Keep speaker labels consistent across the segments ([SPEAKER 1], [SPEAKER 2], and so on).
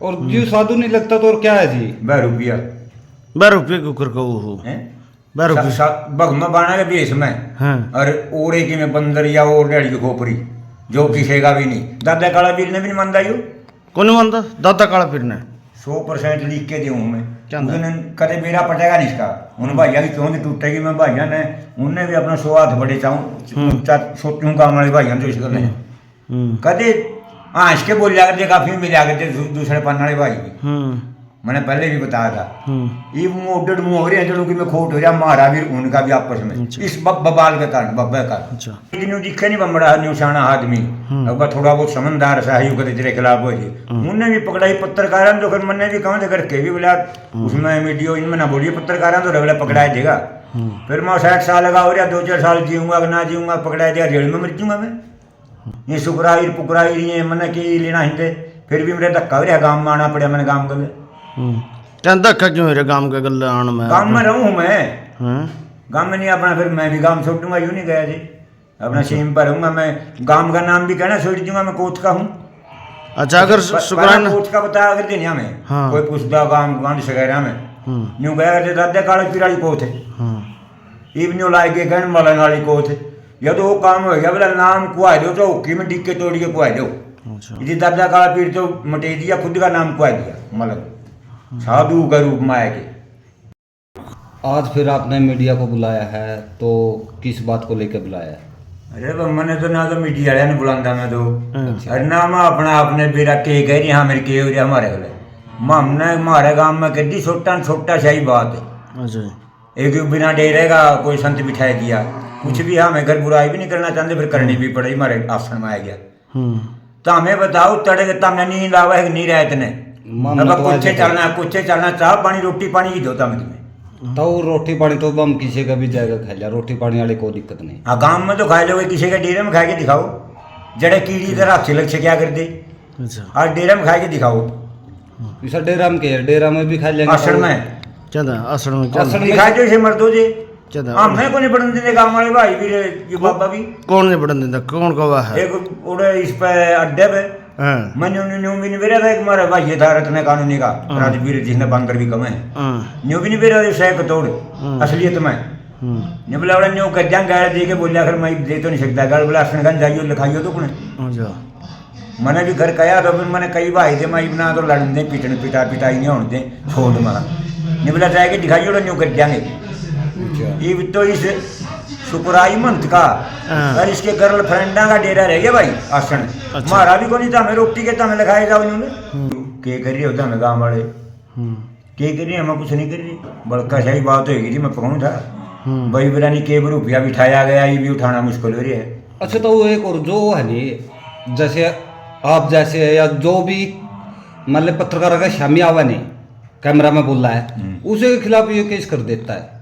[SPEAKER 1] और जो साधु नहीं लगता तो और क्या है जी?
[SPEAKER 2] 12 रुपये को कर को हो 12 रुपये
[SPEAKER 3] भगमा बाना के बेस में
[SPEAKER 2] हाँ
[SPEAKER 3] और ओरे की में बंदर या और डेढ़ की खोपरी जो किसेगा भी नहीं। दादा काला पीर ने भी नहीं मानता यू
[SPEAKER 2] कौन मानता दादा काला पीर ने
[SPEAKER 3] 100% लिख के दूँ मैं
[SPEAKER 2] क्या
[SPEAKER 3] कदे मेरा पटेगा नहीं इसका उन भाइया की चौंध टूटेगी। मैं भाइया ने उनने भी अपना 100 हाथ बड़े चाहूँ सोचूँ काम वाले भाइया तो इसको नहीं कदे हाँस के बोल जाकर काफी मिला करते दूसरे पन्ने वाले भाई भी मैंने पहले भी बताया था। ये मुँह मुँह हो रहे हैं जो कि मैं खोट हो रहा मारा भी उनका भी आपस में इस बबाल के कारण बब्बे का दिखे नहीं बमड़ा निशाना आदमी अब थोड़ा बहुत समझदार सा है तेरे खिलाफ हो जी उनने भी पकड़ा पत्रकार तो फिर मैंने भी कहा करके भी बोला उसमें वीडियो इनमें ना बोलिए पत्रकार तो रगला पकड़ाया देगा। फिर मैं 60 साल लगा हो रहा 2-4 साल जीऊंगा ना जीऊंगा पकड़ाया देगा जेल में मर जाऊंगा मैं। ये सुकराई पुकराई ये मैंने कि लेना ही फिर भी मेरे धक्का हो रहा गाँव में आना पड़ा मैंने गाँव गले
[SPEAKER 2] क्या धक्का क्यों मेरे गांव के गले आने में
[SPEAKER 3] गाँव में रहूँ मैं गाँव में नहीं अपना फिर मैं भी गाँव छोड़ दूंगा यूँ नहीं गया जी अपना सीम पर रहूंगा मैं। गाँव का नाम भी कहना छोड़ दूंगा मैं कोच का हूँ।
[SPEAKER 2] अच्छा अगर शुक्राना
[SPEAKER 3] कोच का बताया अगर दुनिया में कोई पूछता गाँव गांव सगैरा में न्यू गया करते दादा काले पीर वाली कोच है इवन्यू लाई के गहन वाला वाली कोच है या तो वो काम हो गया बोला नाम कुआ दो तो ओकी में डिग के तोड़ के कुआ दो यदि दादा काला पीर तो मटे दिया खुद का नाम कुआ दिया मतलब साधु का रूप में आए के।
[SPEAKER 1] आज फिर आपने मीडिया को बुलाया है तो किस बात को लेकर बुलाया है?
[SPEAKER 3] अरे मैंने तो ना तो मीडिया वाले ने बुलांदा मैं तो अरे ना मैं अपना अपने बेरा के कह रही हाँ मेरे के हो रहा हमारे गले हमने हमारे गाँव में कदी छोटा सही बात है एक बिना डेरेगा कोई संत बिठाया दिया कुछ भी हमें घर बुराई भी नहीं करना चाहते फिर करनी भी पड़ेगी हमारे आश्रम में आ गया तो हमें बताओ तड़े तमने नींद आवा है नहीं रहे इतने कुछ चलना चाह पानी रोटी पानी की दो तुम्हें
[SPEAKER 1] तो रोटी पानी तो हम किसी का भी जाएगा खा लिया रोटी पानी वाले कोई दिक्कत नहीं।
[SPEAKER 3] हाँ गाँव में तो खा लोगे किसी के डेरे में खा के दिखाओ जड़े कीड़ी तरह अच्छे लग से क्या कर दे और डेरे में खा के दिखाओ
[SPEAKER 1] इस डेरा में क्या डेरा में भी खा लेंगे
[SPEAKER 3] आश्रम में दिखाए जो इसे मर्दो जे हमें को नहीं पढ़ने देते गाँव वाले भाई भी ये बाबा भी
[SPEAKER 2] कौन नहीं पढ़ने देता कौन कवा है
[SPEAKER 3] एक उड़े इस पे अड्डे पे मैं न्यू भी नहीं बेरा था एक मारा भाई ये था रत्न कानूनी का राजवीर जिसने बंदर भी कम है न्यू भी नहीं बेरा शेख तोड़ असलियत में ने बोला बड़ा न्यू कर जाऊँ गाड़ दे के बोलिया फिर मैं दे तो नहीं सकता गाड़ बोला असनगंज जाइयो लिखाइयो तो कुने मैंने भी घर कहा तो फिर मैंने कई भाई थे मैं इतना तो लड़न दे पिटन पिटाई नहीं होने दे छोड़ मारा ने बोला जाएगा दिखाइयो न्यू कर जाएंगे ये तो इस सुकुराई मंथ का और इसके गर्लफ्रेंडा का डेरा रह गया भाई आसन हमारा भी को नहीं था हमें रोटी के हमें लिखाए जाओ उन्होंने के कर रही होता हमें गाँव वाले के कर रही हमें कुछ नहीं कर रही बड़का सही बात होगी जी मैं पहुँच था भाई बिरानी के रुपया बिठाया गया ये भी उठाना मुश्किल हो रही है।
[SPEAKER 1] अच्छा तो वो एक और जो है नहीं जैसे आप जैसे या जो भी मतलब पत्रकार का शामी आवा नहीं कैमरा में बोल रहा है उसके खिलाफ ये केस कर देता है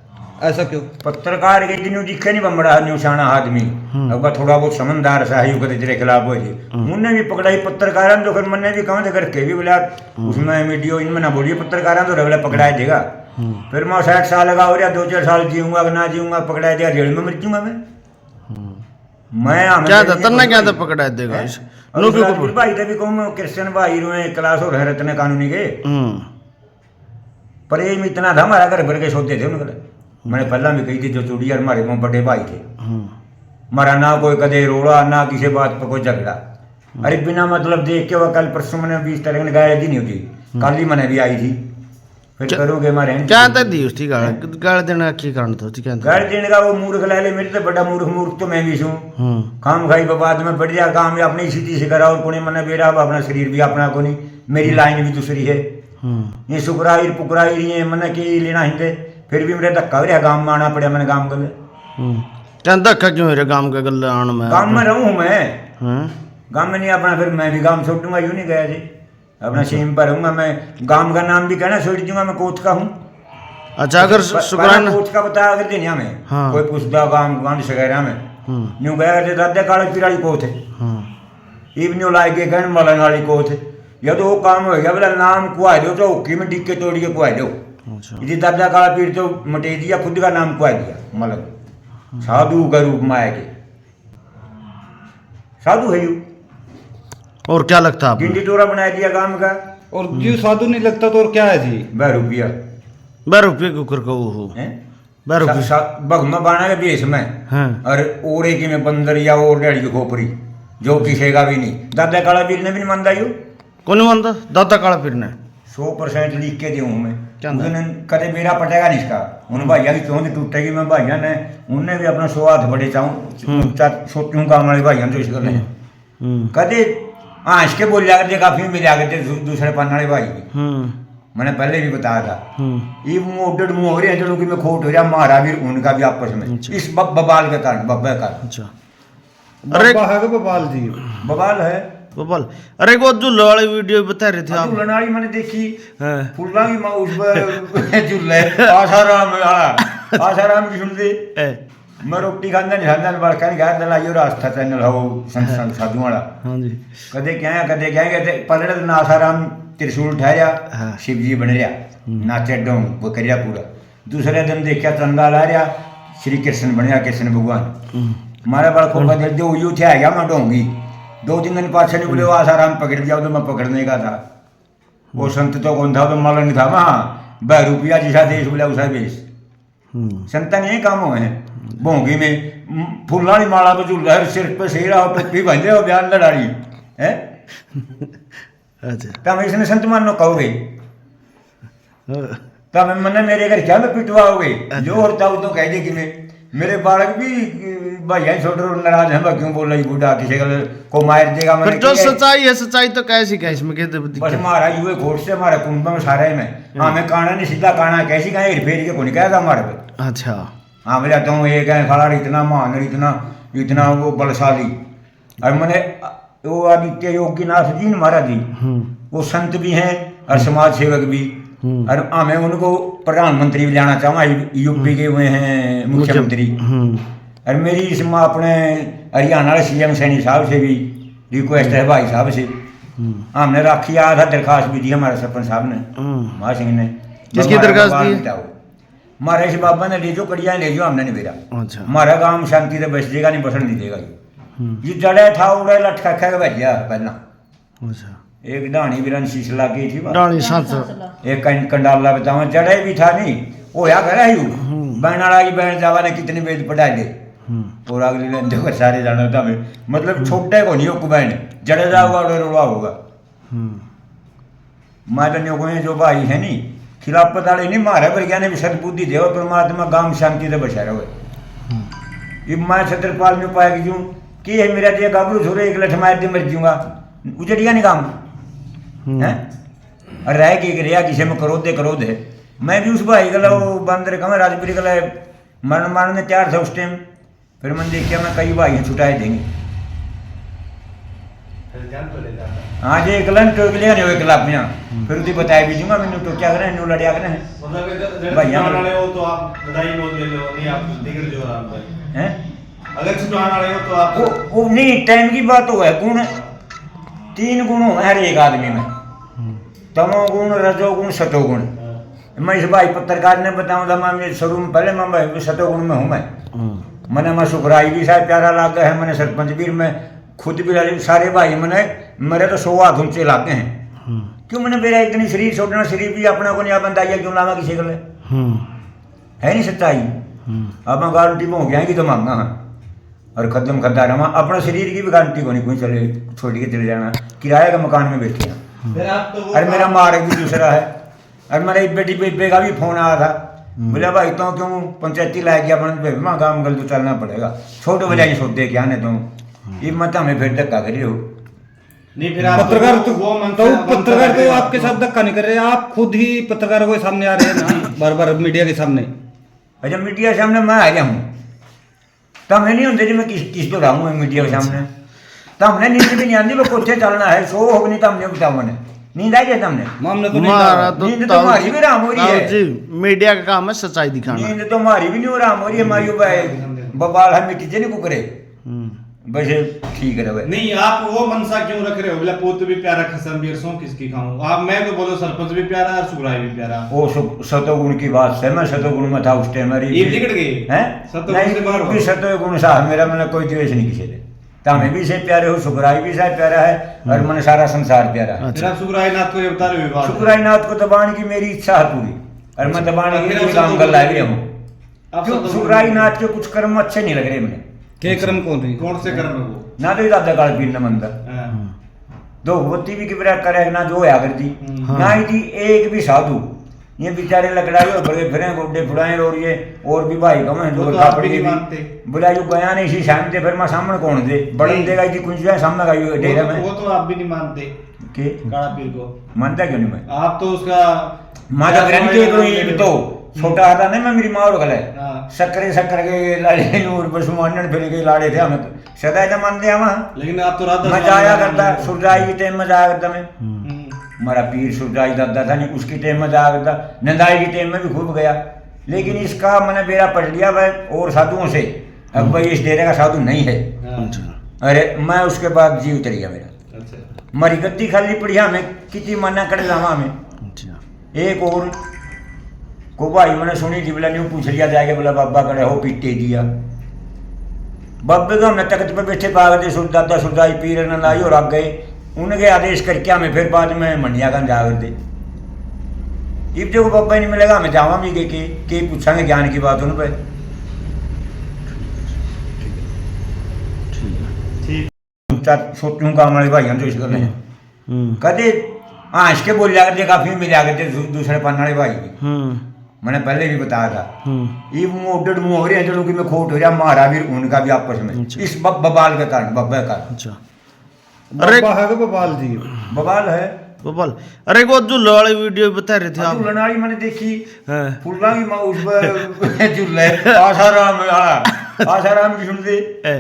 [SPEAKER 1] ऐसा क्यों?
[SPEAKER 3] पत्रकार के दिन दिखे नहीं बमड़ा निशाना आदमी अब थोड़ा बहुत समझदार सा है तेरे खिलाफ हो जी उनने भी पकड़ा पत्रकार तो फिर मैंने भी कहा करके भी बोला उसमें वीडियो इनमें ना बोलिए पत्रकार तो रगला पकड़ाया देगा। फिर मैं 60 साल लगा हो रहा 2-4 साल जीऊंगा ना जीऊंगा पकड़ाया देगा जेल में मर जाऊंगा मैं
[SPEAKER 2] क्या था तन्ना क्या था पकड़ाया देगा
[SPEAKER 3] भाई तभी कहूँ क्रिश्चियन भाई रुए क्लास हो रहे रत्न कानूनी के पर ये इतना था हमारा घर भर के सोते थे उनके मैंने पहला भी कही थी जो चूड़ी और हमारे मुँह बड़े भाई थे हमारा ना कोई कदे रोड़ा ना किसी बात पर कोई झगड़ा अरे बिना मतलब देख के वह कल परसों मैंने 20 तारीख ने गाय दी नहीं होती कल ही मैंने भी आई थी फिर करोगे हमारे
[SPEAKER 2] क्या दी उसकी गाड़ देने की कारण था
[SPEAKER 3] गाड़ देने का वो मूर्ख ला ले मेरे से बड़ा मूर्ख तो मैं भी हूँ काम खाई बाद में बढ़िया काम अपनी स्थिति से करा और कोने मैंने बेरा अपना शरीर भी अपना को नहीं मेरी लाइन भी दूसरी है ये सुकराई पुकराई ये मैंने की लेना ही फिर भी मेरे धक्का हो रहा गाँव में आना पड़ा मैंने गाँव गले
[SPEAKER 2] क्या धक्का क्यों मेरे गाँव के गले आने में
[SPEAKER 3] गाँव में रहूँ मैं गाँव में नहीं अपना फिर मैं भी गाँव छोड़ दूंगा यूँ नहीं गया जी अपना सीम पर रहूंगा मैं। गाँव का नाम भी कहना छोड़ दूंगा मैं कोच का हूँ।
[SPEAKER 2] अच्छा अगर शुक्राना
[SPEAKER 3] कोच का बताया अगर दुनिया में कोई पूछता गाँव सगैरा में न्यू गया करते दादा काले पीर वाली कोच है इवन्यू लाई के गहन वाला वाली कोच है या तो वो काम हो गया बोला नाम कुआ दो तो ओकी में डिग के तोड़ के कुआ दो यदि दादा काला पीर तो मटे दिया खुद का नाम कुआ दिया मतलब साधु का रूप में आए के साधु है यू
[SPEAKER 2] और क्या लगता है
[SPEAKER 3] गिंडी टोरा बना दिया गांव का
[SPEAKER 1] और जो साधु नहीं लगता तो और क्या है जी?
[SPEAKER 3] 12 रुपया
[SPEAKER 2] 12 रुपये को कर को हो
[SPEAKER 3] हैं
[SPEAKER 2] 12 रुपये
[SPEAKER 3] भगमा बाना के बेस में
[SPEAKER 2] हाँ
[SPEAKER 3] और ओरे की में बंदर या और डैडी की खोपरी जो किसेगा भी नहीं। दादा काला वीर ने भी नहीं मानता यू
[SPEAKER 2] कौन मानता दादा काला फिरना
[SPEAKER 3] 100% लिख के दूँ मैं
[SPEAKER 2] क्या
[SPEAKER 3] उन्होंने कदे मेरा पटेगा नहीं इसका उन भाइया की चौंध टूटेगी। मैं भाइया ने उनने भी अपना 100 हाथ बड़े चाहूँ सोचूँ काम वाले भाइया तो इस गल कदे हाँ इसके बोल जाकर दे काफी मिले आगे थे दूसरे पन्ने वाले भाई भी मैंने पहले भी बताया था। ये मोटे मुँह हो रहे हैं चलो कि मैं खोट हो रहा मारा भी उनका भी आपस में इस बबाल के कारण बब्बे का
[SPEAKER 2] अच्छा अरे
[SPEAKER 1] बब्बा है कि बबाल जी?
[SPEAKER 3] बबाल है
[SPEAKER 2] बबाल। अरे वो झूले वाली वीडियो बता रहे थे आप
[SPEAKER 3] झूलन वाली मैंने देखी
[SPEAKER 2] हाँ
[SPEAKER 3] फुल्ला की माँ उस पर झूले आसाराम की सुनते
[SPEAKER 2] ए,
[SPEAKER 3] मैं रोटी खांदा नहीं खांदा बड़का नहीं खाया दलाइयो रास्ता चैनल हो संत साधु वाला
[SPEAKER 2] हाँ जी
[SPEAKER 3] कदे क्या है कदे क्या है पलड़े तो आसाराम त्रिशूल ठहरिया
[SPEAKER 2] हाँ।
[SPEAKER 3] शिव जी बन रहा नाचे डोंग वो करिया पूरा। दूसरे दिन देखा चंदा ला रहा श्री कृष्ण बनया कृष्ण भगवान मारा बड़ा खोपा दिल जो यू थे आ गया मैं डोंगी 2-3 दिन पाछे नहीं बोले वो आसाराम पकड़ दिया तो मैं पकड़ने का था वो संत तो कौन था तो मालूम नहीं था हाँ 12 रुपया जिसा देश बोला उसा बेच संता नहीं काम हुए हैं भोंगी में फूला वाली माला पे झूल रहा सिर पे सेरा और टोपी बांधे और बयान लड़ाड़ी है
[SPEAKER 2] अच्छा
[SPEAKER 3] तब इसने संत मानो कहोगे तब मैंने मेरे घर क्या में पिटवाओगे जो होता हो तो कह दे कि मैं मेरे बालक भी भैया छोड़ नाराज है क्यों बोल रही बूढ़ा किसी को मार देगा
[SPEAKER 2] फिर जो सच्चाई है सच्चाई तो कैसी कैसी में कहते
[SPEAKER 3] बस हमारा युवे घोट से हमारे कुंभ में सारे में हमें काना नहीं सीधा काना कैसी कहें हेर के कौन कहता हमारे पे
[SPEAKER 2] अच्छा
[SPEAKER 3] हाँ मैं जाता हूँ एक है खड़ा इतना महान इतना वो बलशाली और मैंने वो आदित्य योगीनाथ जी महाराज जी वो संत भी हैं और समाज सेवक भी और हमें उनको प्रधानमंत्री भी लाना चाहूँगा यूपी के हुए हैं मुख्यमंत्री और मेरी इसमें अपने हरियाणा के सीएम सैनी साहब से भी रिक्वेस्ट है भाई साहब से हमने राखी आया था दरखास्त भी दी हमारे सरपंच साहब ने महा सिंह ने
[SPEAKER 2] किसकी दरखास्त दी?
[SPEAKER 3] हमारे इस बाबा ने ले जो कड़िया ले जो हमने नहीं बेरा
[SPEAKER 2] अच्छा
[SPEAKER 3] हमारा गांव शांति से बस देगा नहीं बसन नहीं देगा ये जड़े था उड़े लटका के भेजा पहला
[SPEAKER 2] अच्छा
[SPEAKER 3] एक डाणी भी शीश लग गई थी
[SPEAKER 2] डाणी साथ
[SPEAKER 3] एक कंडाला बतावा जड़े भी था नहीं होया करे यू बहन वाला की बहन जावा ने कितनी वेद पढ़ाई दे और अगले दिन देखो सारे जाना था मतलब छोटे को नहीं को बहन जड़े जाओगा उड़े रोड़ा होगा मैं तो नहीं जो भाई है नहीं खिलाफत वाले नहीं मारे पर ज्ञान भी सदबुद्धि देव परमात्मा गांव शांति से बचा रहे ये मैं छत्रपाल में पाया कि क्यों कि है मेरा दिया गाबरू छोरे एक लठ मार दे मर जाऊंगा उजड़िया नहीं काम है और रह के रिया किसी में क्रोध है मैं भी उस भाई गला वो बंदर का मैं राजपुरी गला मरण मारने तैयार था उस टाइम फिर मैंने देखा मैं कई भाई छुटाए देंगे हाँ जी एक लन टोक लिया नहीं एक लापियाँ फिर उसे बताया भी दूंगा मैंने तो क्या करें नू लड़िया करें भैया
[SPEAKER 4] हो तो आप बधाई नोट ले लो नहीं आप दिगर जो आराम है
[SPEAKER 3] हैं
[SPEAKER 4] अगर छुटवाने वाले हो तो आप
[SPEAKER 3] वो नहीं टाइम की बात हो है गुण 3 गुण हो हर एक आदमी में तमोगुण रजोगुण सतोगुण मैं इस भाई पत्रकार ने बताऊँ था मैं शुरू में पहले मैं सतोगुण में हूँ मैंने मैं सुखराई भी शायद प्यारा लाग है मैंने सरपंच भी मैं खुद भी सारे भाई मैंने मेरे तो 100 हाथ ऊंचे लागे हैं क्यों मैंने मेरा इतनी शरीर छोड़ना शरीर भी अपना को नहीं बंदाइया क्यों लावा किसी को है नहीं सच्चाई अब मैं गारंटी में हो गया कि तो मांगा हाँ और खत्म खद्दा रहा अपना शरीर की भी गारंटी को नहीं कोई चले छोड़ के चले जाना किराए का मकान में बैठे हैं और मेरा मार्ग भी दूसरा है और मेरे बेटी बेटे का भी फोन आया था बोला भाई तो क्यों पंचायती लाया गया अपने माँ गाँव गल तो चलना पड़ेगा छोटे बजाय सोचते क्या नहीं तुम ये मत हमें फिर धक्का करी हो
[SPEAKER 4] नहीं फिर
[SPEAKER 1] पत्रकार तो पत्रकार तो आपके साथ धक्का नहीं कर रहे आप खुद ही पत्रकारों के सामने आ रहे हैं ना बार बार मीडिया के सामने।
[SPEAKER 3] अच्छा मीडिया के सामने मैं आ गया हूँ तो हमें नहीं होते मैं किस तो रहूँ मीडिया के सामने तो हमने नींद भी नहीं आती वो कोठे चलना है सो हो नहीं तो हमने बताओ मैंने नींद आई जाता हमने
[SPEAKER 1] मामला तो
[SPEAKER 3] नींद तो हमारी भी राम हो रही है
[SPEAKER 2] जी मीडिया का काम है सच्चाई दिखाना
[SPEAKER 3] नींद तो हमारी भी नहीं हो राम हो रही है मायू बबाल है मिट्टी से नहीं कुकरे बस ठीक है
[SPEAKER 4] नहीं आप वो मनसा क्यों रख रहे हो बोला पोत भी प्यारा खसम भी सो किसकी खाऊं आप मैं तो बोलो सरपंच भी प्यारा और सुगराई भी प्यारा
[SPEAKER 3] वो सतोगुण की बात है मैं सतोगुण में था उस टाइम मेरी
[SPEAKER 4] ये बिगड़ गई
[SPEAKER 3] हैं
[SPEAKER 4] सतोगुण से बाहर हो
[SPEAKER 3] सतोगुण साहब मेरा मैंने कोई द्वेष नहीं किसी से तो हमें भी से प्यारे हो, सुखराई भी से प्यारा है और मन सारा संसार प्यारा है।
[SPEAKER 4] फिर आप सुखराय नाथ को ये बता रहे हो विवाद है।
[SPEAKER 3] सुखराई नाथ को दबाने की मेरी इच्छा है पूरी, और मैं दबाने के लिए काम कर लाए हूँ।
[SPEAKER 4] आप
[SPEAKER 3] क्यों
[SPEAKER 4] सब
[SPEAKER 3] सुखराई नाथ के कुछ कर्म अच्छे नहीं लग रहे मुझे।
[SPEAKER 1] के क्रम कौन रही
[SPEAKER 4] कौन से कर्म है वो?
[SPEAKER 3] ना तो दादा काल पीर न मंदिर
[SPEAKER 4] हाँ।
[SPEAKER 3] दो भगवती भी किबरा करे ना जो है करती ना ही थी एक भी साधु। ये बेचारे लकड़ाई और बड़े फिरे गोड्डे फुड़ाए और ये और भी भाई कम है
[SPEAKER 4] वो
[SPEAKER 3] जो
[SPEAKER 4] तो
[SPEAKER 3] था
[SPEAKER 4] आप भी
[SPEAKER 3] पड़ी
[SPEAKER 4] नहीं
[SPEAKER 3] भी
[SPEAKER 4] मानते।
[SPEAKER 3] बोला जो गया नहीं इसी शाम थे फिर मैं सामने कौन दे बड़न
[SPEAKER 4] नहीं।
[SPEAKER 3] देगा जी कुछ है सामने का डेरा में
[SPEAKER 4] वो तो आप भी नहीं मानते
[SPEAKER 3] के
[SPEAKER 4] काला पीर को।
[SPEAKER 3] मानता क्यों नहीं मैं
[SPEAKER 4] आप तो उसका
[SPEAKER 3] माता ग्रहण के कोई तो छोटा था नहीं मैं मेरी माँ और गले
[SPEAKER 4] हाँ।
[SPEAKER 3] शक्कर शक्कर के लाड़े नूर बस मानन फिर के लाड़े थे हमें सदा तो मानते हम
[SPEAKER 4] लेकिन आप तो राधा
[SPEAKER 3] मैं जाया करता सुरजाई के टाइम में जाया करता मैं
[SPEAKER 4] हम्म।
[SPEAKER 3] हमारा पीर सुरजाई दादा था नहीं उसके टाइम में जाया करता नंदाई के टाइम में भी खूब गया लेकिन इसका मैंने बेड़ा पढ़ लिया भाई और साधुओं से अब भाई इस डेरे का साधु नहीं है।
[SPEAKER 4] हाँ।
[SPEAKER 3] अरे मैं उसके बाद जी उतर गया मेरा
[SPEAKER 4] अच्छा
[SPEAKER 3] हमारी गद्दी खाली पड़ी हमें कितनी मना कर जावा हमें एक और को भाई मैंने सुनी थी बोला न्यू पूछ लिया जाएगा बोला बाबा कड़े हो पीटे दिया बाबे को हमने तख्त पे बैठे पाग दे दादा सुरदाई पीर नंदाई और आप गए उनके आदेश करके हमें फिर बाद में मंडिया का जागर दे इब जो बाबा ही नहीं मिलेगा हमें जावा भी के पूछांगे ज्ञान की बात उन पर
[SPEAKER 4] ठीक
[SPEAKER 3] सोचूं काम वाले भाई हम जो इस करने कदे आँच के बोल जाकर काफी मिला करते दूसरे पन्ने वाले भाई भी मैंने पहले भी बताया था ये मुँह उड्ड मुँह हो रहे हैं जो कि मैं खोट हो रहा मारा भी उनका भी आपस में इस बबाल के कारण बब्बे का
[SPEAKER 2] अच्छा अरे
[SPEAKER 1] बाबा है कि बबाल जी
[SPEAKER 3] बबाल है
[SPEAKER 2] गोपाल अरे वो झूले वाली वीडियो बता रहे थे आप
[SPEAKER 3] झूलन वाली मैंने देखी
[SPEAKER 2] हाँ।
[SPEAKER 3] फुल्ला की माँ उस पर झूले आसाराम वाला आसाराम की सुनते
[SPEAKER 2] ए,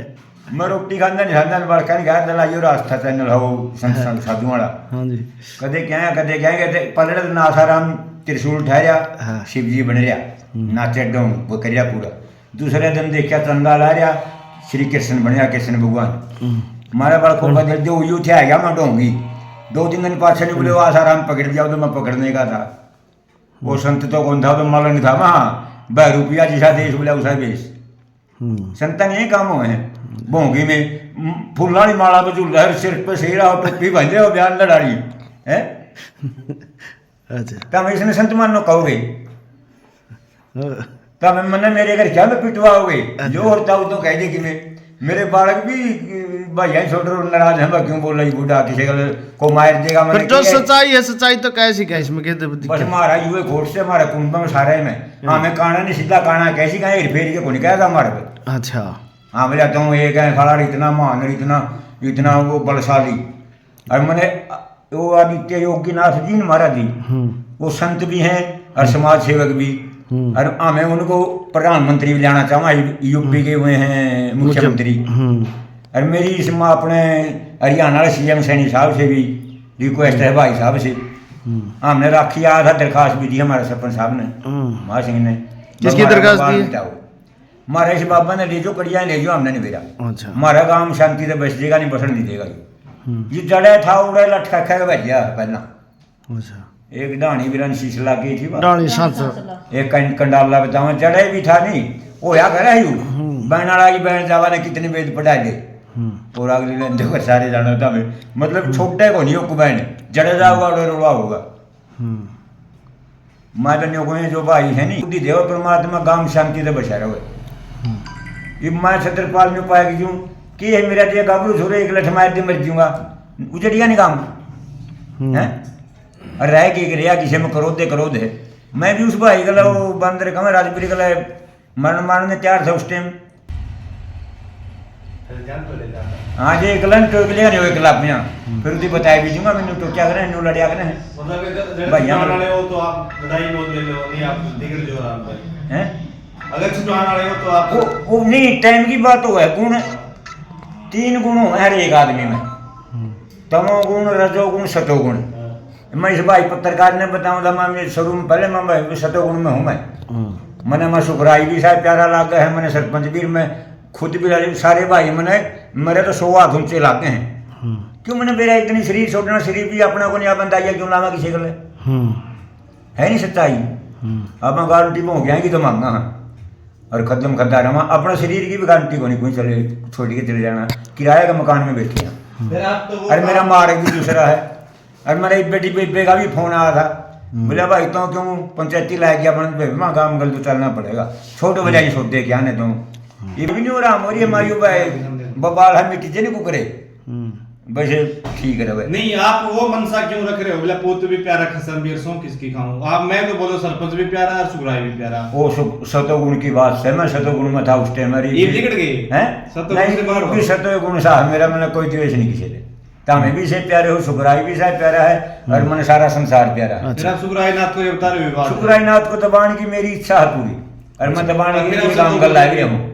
[SPEAKER 3] मैं रोटी खांदा नहीं खांदा बड़का नहीं खाया दलाई और आस्था चैनल हो संत साधु वाला
[SPEAKER 2] हाँ जी
[SPEAKER 3] कदे क्या है कदे क्या है पलड़े तो आसाराम त्रिशूल ठहरिया
[SPEAKER 2] हाँ।
[SPEAKER 3] शिव जी बन रहा नाचे डोंग वो करिया पूरा दूसरे दिन देखा चंदा ला रहा श्री कृष्ण बनया कृष्ण भगवान हमारे बड़कों का दिल जो यूं थे गया मैं डोंगी 2-3 दिन पाछे नहीं बोले वो आसाराम पकड़ दिया तो मैं पकड़ने का था वो संत तो कौन था तो मालूम नहीं था वहाँ 2 रुपया जैसा देश बोला उसा बेस संता नहीं काम हुए हैं भोंगी में फूला वाली माला पे झूल रहा सिर पे सेरा और टोपी बंधे और बयान लड़ाई है
[SPEAKER 2] अच्छा
[SPEAKER 3] तब इसने संत मानो कहोगे तब मैंने मेरे घर क्या में पिटवाओगे जो होता हो तो कह दे कि मैं मेरे बालक भी भैया छोटे नाराज है मैं क्यों बोल रही बूढ़ा किसी को मार देगा
[SPEAKER 2] फिर जो सच्चाई है सच्चाई तो कैसी कैसी में कहते
[SPEAKER 3] बस मारा युवे घोट से हमारे कुंभ में सारे में हमें काना नहीं सीधा काना कैसी कहा फेर के कौन कहता हमारे पे
[SPEAKER 2] अच्छा
[SPEAKER 3] हाँ बोला तुम एक है खड़ा इतना महान इतना इतना वो बलशाली और मैंने वो आदित्य योगीनाथ जी महाराज जी वो संत भी हैं और समाज सेवक भी और हमें उनको प्रधानमंत्री भी लाना चाहूँगा यूपी के हुए हैं मुख्यमंत्री और मेरी इसमें अपने हरियाणा के CM सैनी साहब से भी रिक्वेस्ट है भाई साहब से हमने राखी आया था दरखास्त भी दी हमारे सरपंच साहब ने महा सिंह ने
[SPEAKER 2] किसकी दरखास्त दी है?
[SPEAKER 3] हमारे इस बाबा ने ले जो कड़िया ले जो हमने नहीं भेजा
[SPEAKER 2] अच्छा
[SPEAKER 3] हमारा गांव शांति से बस देगा नहीं बसण नहीं देगा ये जड़े था उड़े लटका खा के भेजा पहला
[SPEAKER 2] अच्छा
[SPEAKER 3] एक डाणी बिरन शीश लगी थी
[SPEAKER 2] डाली सांस
[SPEAKER 3] एक कंडाला बताऊं जड़े भी था नहीं वो या करे यू बहन वाला की बहन जावा ने कितने वेद पढ़ा दे और अगले दिन देखो सारे जाना था मैं मतलब छोटे को नहीं हो बहन जड़े जाओगा और रोड़ा होगा मैं तो नहीं जो भाई है नहीं बुद्धि देव परमात्मा गांव शांति से बचा रहे ये मैं छत्रपाल में पाया क्यों कि है मेरा दिया गाबरू छोरे एक लठ मार दे मर जाऊंगा उजड़िया नहीं काम है और रह के रिया किसी में करो दे मैं भी उस भाई गला वो बंदर कम राजपुरी गला मरण मारने तैयार था उस टाइम हाँ जी एक लन टोक लिया नहीं एक लापियाँ फिर उसे बताया भी दूंगा मैंने तो क्या करें न्यू लड़िया करें
[SPEAKER 4] मतलब
[SPEAKER 3] भैया
[SPEAKER 4] वाले हो तो आप लड़ाई बोल ले लो नहीं आप निकल जो आराम से
[SPEAKER 3] हैं
[SPEAKER 4] अगर छुटवाने वाले हो तो आप
[SPEAKER 3] वो नहीं टाइम की बात हो है गुण 3 गुण हो हर एक आदमी में तमोगुण रजोगुण सतोगुण मैं इस भाई पत्रकार ने बताऊँ था मैं शुरू में पहले मैं सतोगुण में हूँ मैंने मैं सुखराई भी शायद प्यारा लागा है मैंने सरपंच भी मैं खुद भी सारे भाई मैंने मेरे तो 100 हाथ ऊंचे लागे हैं क्यों मैंने मेरा इतनी शरीर छोड़ना शरीर भी अपना को नहीं बंदाइया क्यों लावा किसी को है नहीं सच्चाई अब मैं गारंटी में हो गया कि तो मांगा हाँ और खत्म खद्दा रहा अपना शरीर की भी गारंटी को नहीं कोई चले छोड़ के चले जाना किराए का मकान में बैठे हैं।
[SPEAKER 4] फिर आप तो वो
[SPEAKER 3] अरे मेरा मार्ग भी दूसरा है। और मेरे बेटी बेबे का भी फोन आया था, बोला भाई तो क्यों पंचायती लाया गया अपन बेबे माँ काम गल तो चलना पड़ेगा छोटे बजाई छोड़ दे क्या नहीं तो ये भी नहीं हो रहा मोरी हमारी भाई बबाल है मिट्टी से नहीं कुकरे वैसे ठीक है भाई।
[SPEAKER 4] नहीं आप वो मनसा क्यों रख रहे हो? बोला पोत भी प्यारा खसम भी सो किसकी खाऊं? आप मैं तो बोलो सरपंच भी प्यारा और सुगराई भी प्यारा।
[SPEAKER 3] वो सतोगुण की बात है, मैं सतोगुण में था उस टाइम
[SPEAKER 4] ये बिगड़ गई
[SPEAKER 3] हैं
[SPEAKER 4] सतोगुण से बाहर हो।
[SPEAKER 3] नहीं सतोगुण सा मेरा मैंने कोई द्वेष नहीं किसी से तामे भी से प्यारे हो सुगराई भी से प्यारा है और मन सारा संसार प्यारा है।
[SPEAKER 4] फिर आप सुगराई नाथ को ये बता रहे हो?
[SPEAKER 3] सुगराई नाथ को दबाने की मेरी इच्छा है पूरी और मैं दबाने के लिए काम कर लाए हूँ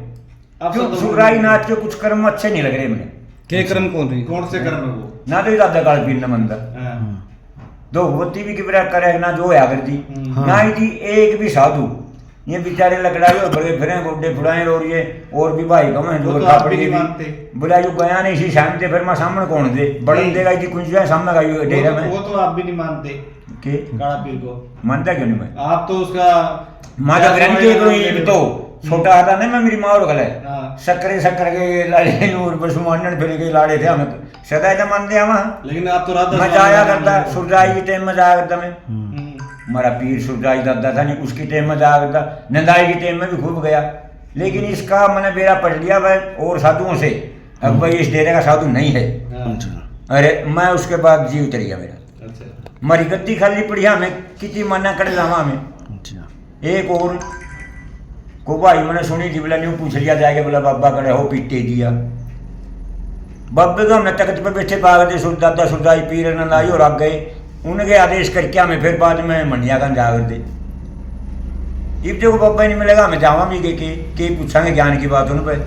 [SPEAKER 3] क्यों सुगराई नाथ के कुछ कर्म अच्छे नहीं लग रहे मुझे।
[SPEAKER 1] के क्रम कौन रही
[SPEAKER 4] कौन से कर्म है वो?
[SPEAKER 3] ना तो दादा काल पीर न मंदिर
[SPEAKER 4] हाँ।
[SPEAKER 3] दो भगवती भी किबरा करे ना जो है आगर जी ना ही थी एक भी साधु ये बेचारे लकड़ाई और बड़े फिरे गोड्डे फुड़ाए और ये और भी भाई कम है
[SPEAKER 4] वो
[SPEAKER 3] जो
[SPEAKER 4] तो
[SPEAKER 3] खा
[SPEAKER 4] आप भी
[SPEAKER 3] पड़ी
[SPEAKER 4] नहीं मानते।
[SPEAKER 3] बोला जो गया नहीं इसी शाम से फिर मैं सामने कौन दे बड़न
[SPEAKER 4] नहीं।
[SPEAKER 3] देगा कि कुछ है सामने का ये डेरा में
[SPEAKER 4] वो तो आप भी नहीं मानते
[SPEAKER 3] के
[SPEAKER 4] काला पीर को।
[SPEAKER 3] मानता क्यों नहीं मैं
[SPEAKER 4] आप तो उसका
[SPEAKER 3] माँ का ग्रहण के तो ये तो छोटा आता नहीं मैं मेरी माँ और गले
[SPEAKER 4] हाँ।
[SPEAKER 3] शक्कर के लाड़े नूर बस मानन फिर के लाड़े थे हमें सदा तो मानते हम
[SPEAKER 4] लेकिन आप तो राधा
[SPEAKER 3] मैं जाया करता सूरजाई के टाइम में जाया करता मैं
[SPEAKER 4] हम्म।
[SPEAKER 3] हमारा पीर सूरजाई दादा था नहीं उसकी टाइम में जाया करता नंदाई की टाइम में भी खूब गया लेकिन इसका मैंने बेड़ा पढ़ लिया भाई और साधुओं से अब भाई इस डेरे का साधु नहीं है।
[SPEAKER 4] हाँ।
[SPEAKER 3] अरे मैं उसके बाद जी उतर गया मेरा
[SPEAKER 4] अच्छा
[SPEAKER 3] हमारी गद्दी खाली पड़ी हमें कितनी मना कर जावा हमें एक और को भाई मैंने सुनी थी बोला न्यू पूछ लिया जाएगा बोला बाबा कड़े हो पीटे दिया बाबे को हमने तख्त पे बैठे भाग दे दादा सुरदाई पीर नंदाई और आग गए उनके आदेश करके हमें फिर बाद में मंडियागंज जाकर दे इब जो बाबा नहीं मिलेगा हमें जावा भी के पूछांगे ज्ञान की बात उन पर